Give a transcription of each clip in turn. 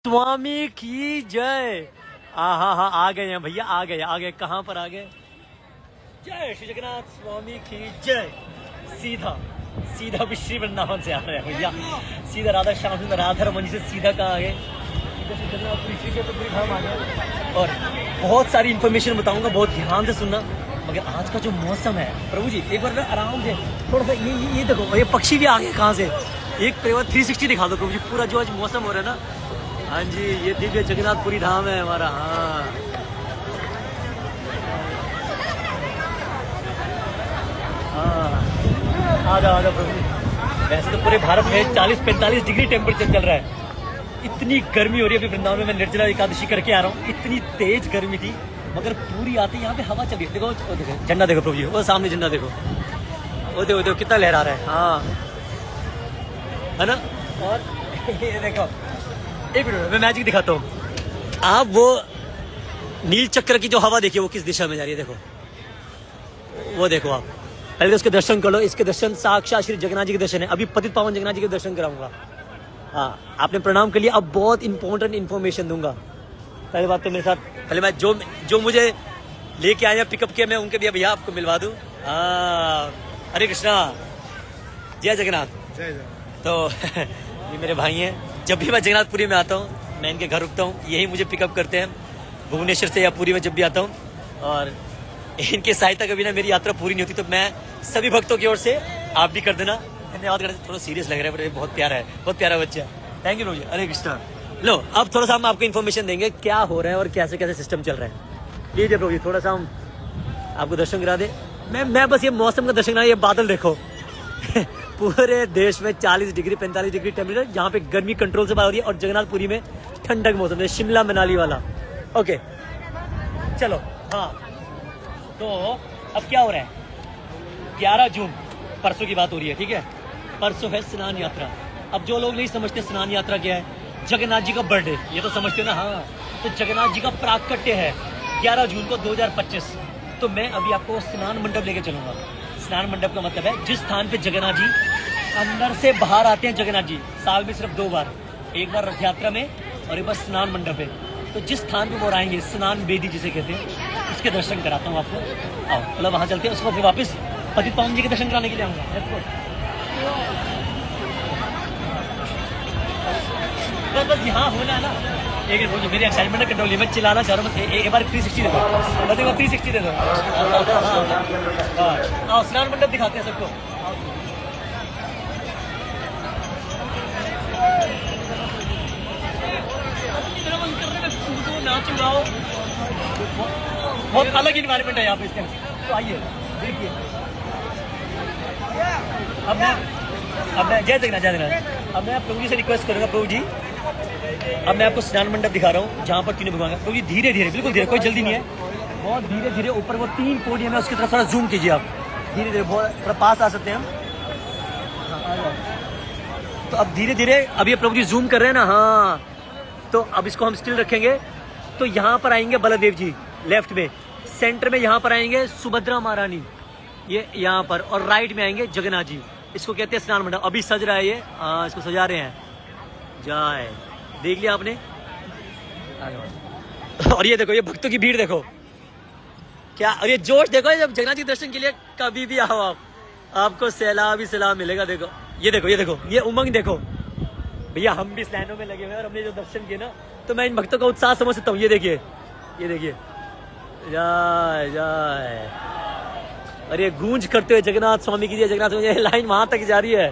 स्वामी की जय। हाँ आ गए हैं भैया, आ गए। कहाँ पर आ गए? जय श्री जगन्नाथ स्वामी की जय। सीधा भी श्री वृंदावन से आ रहे हैं भैया, सीधा राधा श्याम सुंदर राधा रमन से सीधा कहाँ आ गए? धाम आ गए। और बहुत सारी इन्फॉर्मेशन बताऊंगा, बहुत ध्यान से सुनना। मगर आज का जो मौसम है प्रभु जी, एक बार ना आराम से थोड़ा सा ये देखो, ये पक्षी भी आ गए कहाँ से? एक 360 दिखा दो प्रभु जी, पूरा जो आज मौसम हो रहा है ना। हाँ जी, ये दिव्य जगन्नाथपुरी धाम है हमारा। हाँ आ जाओ प्रभु जी। वैसे तो पूरे भारत में 40-45 डिग्री टेम्परेचर चल रहा है। इतनी गर्मी हो रही है। अभी वृंदावन में मैं निर्जला एकादशी करके आ रहा हूँ, इतनी तेज गर्मी थी, मगर पूरी आती यहाँ पे हवा चल रही है। देखो झंडा देखो प्रभु जी, वो सामने झंडा देखो, वो देखो कितना लहरा रहा है। हाँ है ना। और ये देखो, एक मिनट मैं मैजिक दिखाता हूँ। आप वो नील चक्र की जो हवा देखिए, वो किस दिशा में जा रही है, देखो वो देखो। आप पहले तो उसके दर्शन कर लो। इसके दर्शन साक्षात श्री जगन्नाथ जी के दर्शन है। अभी पतित पावन जगन्नाथ जी के दर्शन कराऊंगा। हाँ, आपने प्रणाम कर लिया। अब बहुत इंपॉर्टेंट इन्फॉर्मेशन दूंगा। पहली बात तो मेरे साथ पहले मैं जो मुझे लेके आया पिकअप किया, मैं उनके भैया आपको मिलवा दूं। हरे कृष्णा, जय जगन्नाथ। तो ये मेरे भाई हैं। जब भी मैं जगन्नाथपुरी में आता हूँ, मैं इनके घर रुकता हूँ, यही मुझे पिकअप करते हैं भुवनेश्वर से या पुरी में जब भी आता हूँ। और इनकी सहायता के बिना मेरी यात्रा पूरी नहीं होती। तो मैं सभी भक्तों की ओर से आप भी कर देना, धन्यवाद करते। थोड़ा सीरियस लग रहा है, बहुत प्यारा है, बहुत प्यारा बच्चा। थैंक यू भैया, हरे कृष्णा। लो अब थोड़ा सा हम आपको इन्फॉर्मेशन देंगे क्या हो रहा है और कैसे कैसे सिस्टम चल रहा है। लीजिए प्रभु जी, थोड़ा सा हम आपको दर्शन करा दे। मैं बस ये मौसम का दर्शन करा। ये बादल देखो पूरे देश में 40 डिग्री 45 डिग्री टेम्परेचर, जहाँ पे गर्मी कंट्रोल से बाहर हो रही है, और जगन्नाथपुरी में ठंडक मौसम है, शिमला मनाली वाला। ओके चलो। हाँ तो अब क्या हो रहा है? 11 जून परसों की बात हो रही है, ठीक है। परसों है स्नान यात्रा। अब जो लोग नहीं समझते स्नान यात्रा क्या है, जगन्नाथ जी का बर्थडे, ये तो समझते ना। हाँ, तो जगन्नाथ जी का प्राकट्य है 11 जून को 2025। तो मैं अभी आपको स्नान मंडप लेके चलूंगा। स्नान मंडप का मतलब है जिस स्थान पे जगन्नाथ जी अंदर से बाहर आते हैं। जगन्नाथ जी साल में सिर्फ 2 बार, एक बार रथ यात्रा में और एक बार स्नान मंडप है। तो जिस स्थान पे वो आएंगे, स्नान वेदी जिसे कहते हैं, उसके दर्शन कराता हूँ आपको। आओ मतलब वहाँ चलते हैं, उसको फिर वापस पतित पावन जी के दर्शन कराने के लिए आऊँगा। बस यहाँ होना है ना। एक मिनट, मेरी एक्साइटमेंट कंट्रोल है, मैं चिल्लाना चाह रहा हूँ। एक बार 360 दे दो, बताइए 360 दे दो। हाँ स्नान मंडप दिखाते हैं सबको। नाच उड़ाओ, बहुत अलग इन्वायरमेंट है यहाँ पे इसके। तो आइए देखिए। अब मैं जय जगन्नाथ। अब मैं प्रभु जी से रिक्वेस्ट करूंगा, प्रभु जी अब मैं आपको स्नान मंडप दिखा रहा हूँ जहाँ पर तीनों भगवान है। प्रभु जी धीरे धीरे, बिल्कुल धीरे, कोई जल्दी नहीं है, बहुत धीरे धीरे। ऊपर वो 3 पोडियम है, उसकी तरफ थोड़ा जूम कीजिए आप। धीरे धीरे बहुत थोड़ा पास आ सकते हैं हम। तो अब धीरे धीरे, अब ये प्रभु जी जूम कर रहे हैं ना। हाँ तो अब इसको हम स्टिल रखेंगे। तो यहाँ पर आएंगे बलदेव जी लेफ्ट में, सेंटर में यहाँ पर आएंगे सुभद्रा महारानी, ये यहाँ पर, और राइट में आएंगे जगन्नाथ जी। इसको कहते हैं स्नान मंडप। अभी सज रहा है ये। इसको सजा रहे हैं। जय, देख लिया आपने। और ये देखो, ये भक्तों की भीड़ देखो क्या, और ये जोश देखो। जब जगन्नाथ जी दर्शन के लिए कभी भी आओ आप, आपको सैलाब ही सैलाब मिलेगा। देखो ये देखो, ये देखो, ये उमंग देखो भैया। हम भी स्नानों में लगे हुए हैं और हमने जो दर्शन किए ना, तो मैं इन भक्तों का उत्साह समझ सकता हूँ। ये देखिए, ये देखिए, जय जय। और ये गूंज करते हुए जगन्नाथ स्वामी की जय, जगन्नाथ स्वामी, ये लाइन वहां तक जा रही है।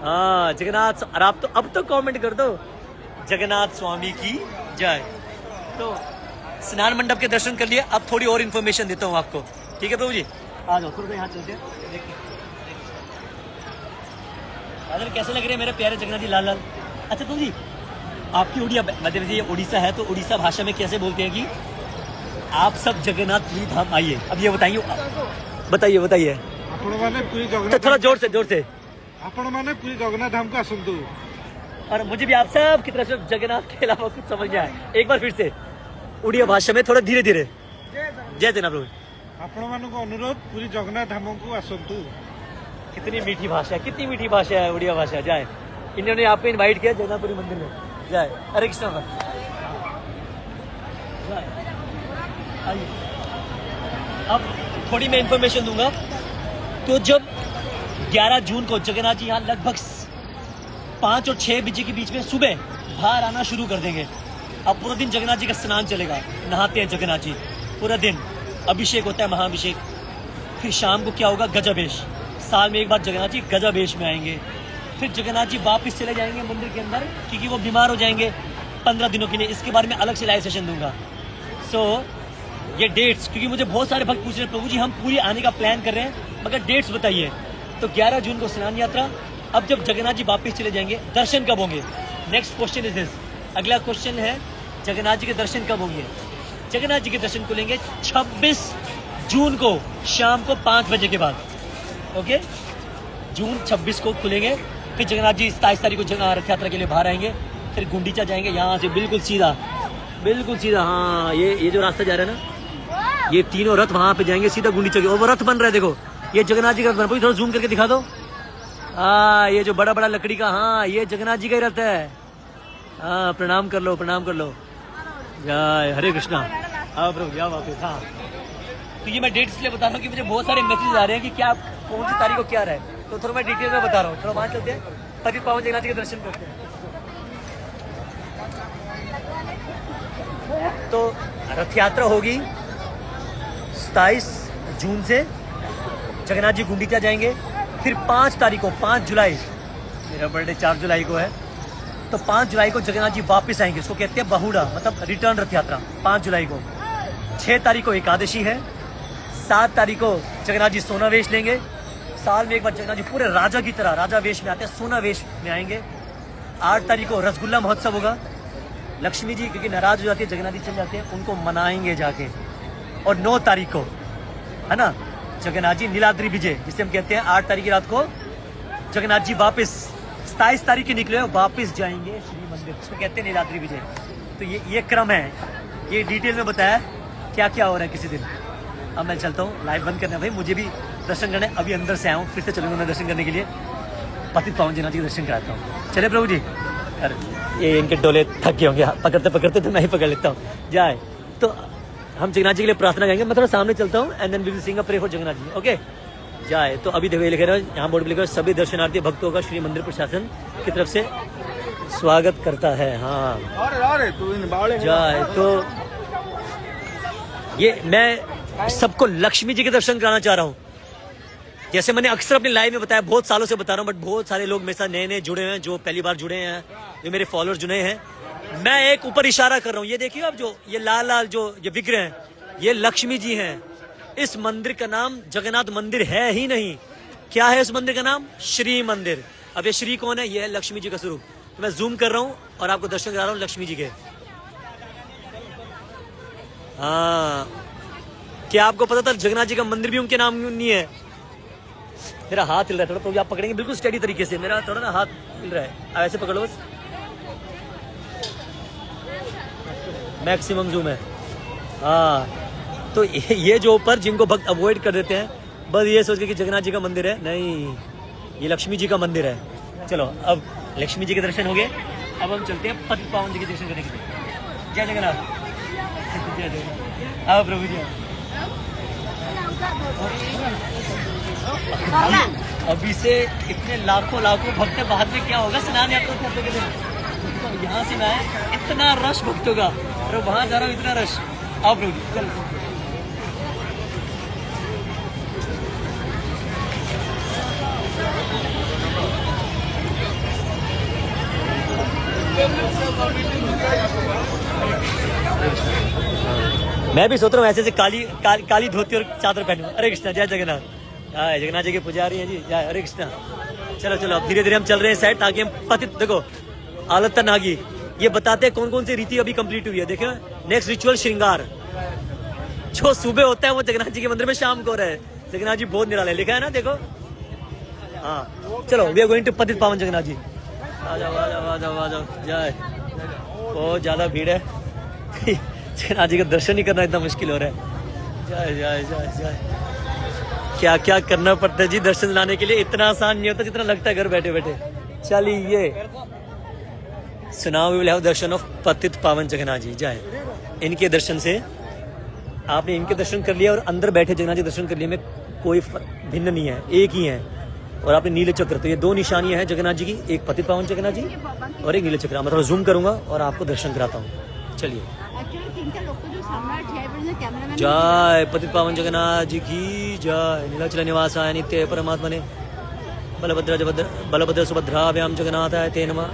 हाँ जगन्नाथ। और आप तो अब तो कमेंट कर दो, जगन्नाथ स्वामी की जय। तो स्नान मंडप के दर्शन कर लिए। अब थोड़ी और इन्फॉर्मेशन देता हूँ आपको, ठीक है प्रभु जी? आ जाओ थोड़ा यहाँ चलते हैं। देखिए कैसे लग रहे हैं मेरे प्यारे जगन्नाथ जी, लाल लाल। अच्छा प्रभु जी, आपकी उड़िया, मतलब ये उड़ीसा है, तो उड़ीसा भाषा में कैसे बोलते हैं कि आप सब जगन्नाथपुरी धाम आइए? अब ये बताइए, बताइए। तो थोड़ा जोर से। आपण माने पूरी जगन्नाथ धाम को आसंतु। और मुझे भी आप सब की तरफ से जगन्नाथ के अलावा कुछ समझ नहीं आया। एक बार फिर से उड़िया भाषा में थोड़ा धीरे धीरे। जय जगन्नाथ प्रभु। आपण मानक अनुरोध, पूरी जगन्नाथ धाम को आसंतु। कितनी मीठी भाषा है, कितनी मीठी भाषा है उड़िया भाषा। जाए, इन्होंने आपको इनवाइट किया जगन्नाथपुरी मंदिर में। जय हरे कृष्णा। आइए अब थोड़ी मैं इंफॉर्मेशन दूंगा। तो जब 11 जून को जगन्नाथ जी यहाँ लगभग 5 और 6 बजे के बीच में सुबह बाहर आना शुरू कर देंगे। अब पूरा दिन जगन्नाथ जी का स्नान चलेगा, नहाते हैं जगन्नाथ जी पूरा दिन, अभिषेक होता है, महाअभिषेक। फिर शाम को क्या होगा, गजावेश। साल में एक बार जगन्नाथ जी गजावेश में आएंगे। फिर जगन्नाथ जी वापस चले जाएंगे मंदिर के अंदर, क्योंकि वो बीमार हो जाएंगे 15 दिनों के लिए। इसके बारे में अलग से लाइव सेशन दूंगा। सो ये डेट्स, क्योंकि मुझे बहुत सारे भक्त पूछ रहे हैं प्रभु जी हम पूरी आने का प्लान कर रहे हैं, मगर डेट्स बताइए। तो 11 जून को स्नान यात्रा। अब जब जगन्नाथ जी वापस चले जाएंगे, दर्शन कब होंगे? Next question is this. अगला क्वेश्चन है जगन्नाथ जी के दर्शन कब होंगे? जगन्नाथ जी के दर्शन को लेंगे 26 जून को शाम को 5 बजे के बाद। ओके, जून 26 को खुलेंगे। फिर जगन्नाथ जी 27 तारीख को रथ यात्रा के लिए बाहर आएंगे। फिर गुंडीचा जाएंगे यहाँ से बिल्कुल सीधा, बिल्कुल सीधा। हाँ, ये जो रास्ता जा रहा है ना, ये तीनों रथ वहां पे जाएंगे सीधा गुंडीचा के। और वो रथ बन रहा है, देखो ये जगन्नाथ जी का रथ बन रहा है। थोड़ा जूम करके दिखा दो। हाँ, ये जो बड़ा बड़ा लकड़ी का, हाँ ये जगन्नाथ जी का ही रथ है। हाँ, प्रणाम कर लो, प्रणाम कर लो। जय हरे कृष्णा। हाँ प्रभु जाओ वापस। हाँ, तो ये मैं डेट इसलिए बता रहा हूँ कि मुझे बहुत सारे मैसेज आ रहे हैं कि क्या कौन सी तारीख को क्या रहा है। तो थोड़ा मैं डिटेल में बता रहा हूँ। थोड़ा वहाँ चलते हैं, पतित पावन जगन्नाथ जी के दर्शन करते हैं। तो रथ यात्रा होगी 27 जून से। जगन्नाथ जी गुंडीचा जाएंगे। फिर 5 तारीख को, 5 जुलाई, मेरा बर्थडे 4 जुलाई को है, तो 5 जुलाई को जगन्नाथ जी वापस आएंगे। इसको कहते हैं बहुड़ा, मतलब रिटर्न रथ यात्रा 5 जुलाई को। 6 तारीख को एकादशी है। 7 तारीख को जगन्नाथ जी सोना वेश लेंगे। साल में एक बार जगन्नाथ जी पूरे राजा की तरह राजा वेश में आते हैं, सोना वेश में आएंगे। 8 तारीख को रसगुल्ला महोत्सव होगा। लक्ष्मी जी क्योंकि नाराज हो जाती है, जगन्नाथ जी चले जाते हैं, उनको मनाएंगे जाके। और 9 तारीख को है ना जगन्नाथ जी नीलाद्री विजय, जिसे हम कहते हैं 8 तारीख की रात को जगन्नाथ जी वापस 27 तारीख के निकले वापस जाएंगे श्री मंदिर, इसको कहते हैं नीलाद्री विजय। तो ये क्रम है, ये डिटेल में बताया क्या क्या हो रहा है किसी दिन। अब मैं चलता हूँ, लाइव बंद करना भाई, मुझे भी दर्शन करने। अभी अंदर से आया हूँ, फिर से चलूंगा मैं दर्शन करने के लिए। पतित पावन जगन्नाथ जी के दर्शन कराता हूँ। चले प्रभु जी। अरे ये इनके डोले थक गए होंगे, पकड़ते पकड़ते तो मैं ही पकड़ लेता हूँ। जाए तो हम जगन्नाथ जी के लिए प्रार्थना करेंगे। मैं थोड़ा सामने चलता हूँ and then we will sing a prayer for Jagannath ji. Okay, जाए तो अभी देखो ये लिखे रहे यहाँ बोर्ड पे लिखा सभी दर्शनार्थी भक्तों का श्री मंदिर प्रशासन की तरफ से स्वागत करता है। हाँ जाए तो ये मैं सबको लक्ष्मी जी के दर्शन कराना चाह रहा हूँ। जैसे मैंने अक्सर अपने लाइव में बताया, बहुत सालों से बता रहा हूँ, बट बहुत सारे लोग मेरे साथ नए नए जुड़े हैं, जो पहली बार जुड़े हैं, जो मेरे फॉलोअर्स जुड़े हैं। मैं एक ऊपर इशारा कर रहा हूँ, ये देखिए अब जो ये लाल लाल जो ये विग्रह हैं, ये लक्ष्मी जी हैं। इस मंदिर का नाम जगन्नाथ मंदिर है ही नहीं। क्या है इस मंदिर का नाम? श्री मंदिर। अब ये श्री कौन है? ये है लक्ष्मी जी का स्वरूप। तो मैं जूम कर रहा हूँ और आपको दर्शन करा रहा हूँ लक्ष्मी जी के। हाँ, क्या आपको पता था जगन्नाथ जी का मंदिर भी उनके नाम नहीं है? मेरा हाथ हिल रहा है थोड़ा, तो आप पकड़ेंगे बिल्कुल स्टेडी तरीके से। मेरा थोड़ा ना हाथ हिल रहा है, आप ऐसे पकड़ो बस, मैक्सिमम जूम है। हाँ, तो ये जो ऊपर जिनको भक्त अवॉइड कर देते हैं, बस ये सोच के कि जगन्नाथ जी का मंदिर है, नहीं, ये लक्ष्मी जी का मंदिर है। चलो अब लक्ष्मी जी के दर्शन हो गए, अब हम चलते हैं पतित पावन जी के दर्शन करने के लिए। जय जगन्नाथ। जय जगन्नाथ। आओ प्रभु जी। अभी से इतने लाखों लाखों भक्त, बाद में क्या होगा स्नान यात्रा करते के दिन। तो यहाँ से मैं इतना रश भक्तों का, और वहां जा रहा हूँ इतना रश। आओ प्रभु जी चलो। मैं भी सोच रहा हूँ ऐसे से काली धोती और चादर पहनूं। हरे कृष्णा। जय जगन्नाथ। जय जगन्नाथ जी की पुजारी हैं जी। जय हरे कृष्णा। चलो चलो अब धीरे धीरे हम चल रहे हैं साइड, ताकि हम पतित, देखो आलत नागी ये बताते हैं कौन कौन सी रीति अभी कंप्लीट हुई है। देखो नेक्स्ट रिचुअल श्रृंगार जो सुबह होता है वो जगन्नाथ जी के मंदिर में शाम को हो रहा है। जगन्नाथ जी बहुत निराला है, लिखा है ना, देखो। हाँ चलो, वी आर गोइंग टू पतित पावन जगन्नाथ जी। आ जाओ आ जाओ आ जाओ आ जाओ। जय, बहुत ज्यादा भीड़ है, जगन्नाथ जी का दर्शन ही करना इतना मुश्किल हो रहा है। जय जय जय जय। क्या क्या करना पड़ता है जी दर्शन लाने के लिए, इतना आसान नहीं होता जितना लगता है घर बैठे बैठे। चलिए So now we will have Darshan of पतित पावन जगन्नाथ जी। जय। इनके दर्शन से आपने इनके दर्शन कर लिया और अंदर बैठे जगन्नाथ जी दर्शन कर लिए, में कोई भिन्न नहीं है, एक ही है। और आपने नीले चक्र, तो ये दो निशानियां हैं जगन्नाथ जी की, एक पतित पावन जगन्नाथ जी और एक नीले चक्र। मैं थोड़ा जूम करूंगा और आपको दर्शन कराता हूँ। चलिए। जय पतित पावन जगन्नाथ जी की जय। नीलाचल निवासाय नित्य परमात्मा ने बलभद्र सुभद्राभ्याम जगन्नाथाय ते नमः।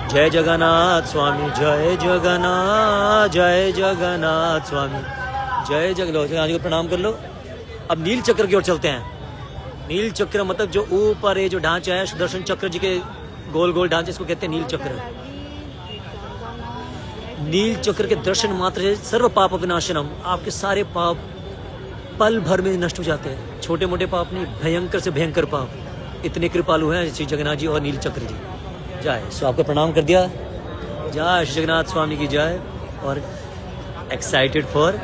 जय जगन्नाथ स्वामी, जय जगन्नाथ, जय जगन्नाथ स्वामी, जय जगन्नाथ जी को प्रणाम कर लो। अब नील चक्र की ओर चलते हैं। नील चक्र मतलब जो ऊपर ये जो ढांचा है सुदर्शन चक्र जी के गोल गोल ढांचे, इसको कहते हैं नील चक्र। नील चक्र के दर्शन मात्र से सर्व पाप विनाशनम, आपके सारे पाप पल भर में नष्ट हो जाते हैं। छोटे मोटे पाप नहीं, भयंकर से भयंकर पाप। इतने कृपालु हैं श्री जगन्नाथ जी और नील चक्र जी। जय। सो आपको प्रणाम कर दिया। जय श्री जगन्नाथ स्वामी की जय। और एक्साइटेड फॉर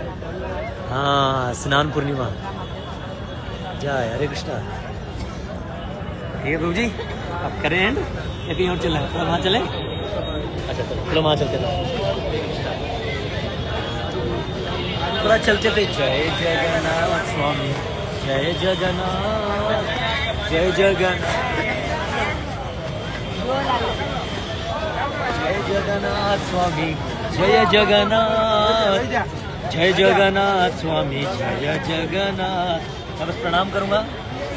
स्नान पूर्णिमा। जय हरे कृष्णा। ठीक है प्रभु जी, आप करें एंड या कहीं और चलना है? थोड़ा वहाँ चले। अच्छा चलो वहाँ चलते हैं, थोड़ा चलते थे। जय जगन्नाथ स्वामी, जय जगन्नाथ, जय जगन्नाथ, जय जगन्नाथ स्वामी, जय जगन्नाथ, जय जगन्नाथ स्वामी, जय जगन्नाथ। मैं बस प्रणाम करूंगा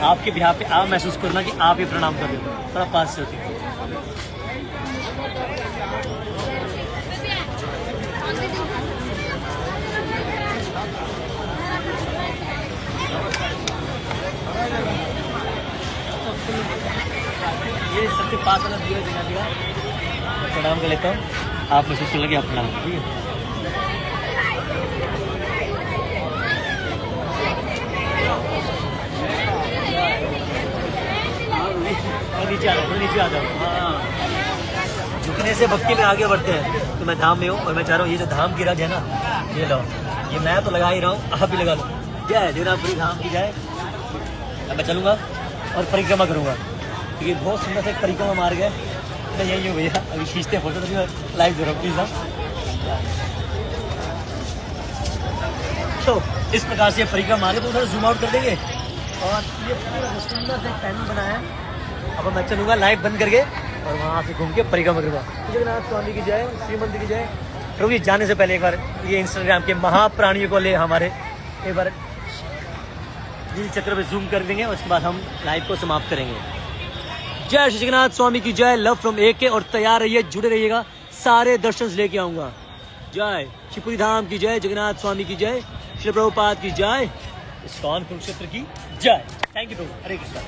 आपके बिहार पे, आप महसूस करना कि आप ही प्रणाम कर रहे हो। थोड़ा पास से होती। ये सबसे पास वाला दिया जगह दिया, प्रणाम कर लेता हूँ। आप महसूस कर लगे आप प्रणाम, ठीक है। नीचे आ जाओ, नीचे आ जाओ। हाँ, झुकने से भक्ति में आगे बढ़ते हैं। तो मैं धाम में हूँ और मैं चाह रहा हूँ ये जो धाम की रज है ना, ये लो, ये मैं तो लगा ही रहा हूँ, आप भी लगा लो। जय जगन्नाथपुरी धाम की जय। अब मैं चलूँगा और परिक्रमा करूँगा, क्योंकि बहुत सुंदर से परिक्रमा मार गए। मैं यही हूँ भैया, अभी खींचते फोटो तो लाइव दे रहा हूँ प्लीज़ आप। तो इस प्रकार से परिक्रमा मारे तो थोड़ा जूम आउट कर देंगे। और ये पूरा सुंदर से पैनल बना है। अब मैं चलूँगा लाइव बंद करके और वहाँ से घूम के परिक्रमा करूँगा। जगन्नाथ स्वामी की जय, श्री मंदिर की जय। प्रभु जी जाने से पहले एक बार ये इंस्टाग्राम के महाप्राणियों को ले हमारे एक बार नील चक्र पे जूम कर देंगे और उसके बाद हम लाइव को समाप्त करेंगे। जय श्री जगन्नाथ स्वामी की जय। Love from AK। और तैयार रहिए, जुड़े रहिएगा, सारे दर्शन लेके आऊँगा। जय शिवपुरी धाम की जय, जगन्नाथ स्वामी की जय, श्री प्रभुपाद की जय, इस्कॉन कुरुक्षेत्र की जय। Thank you Prabhu. Hare Krishna.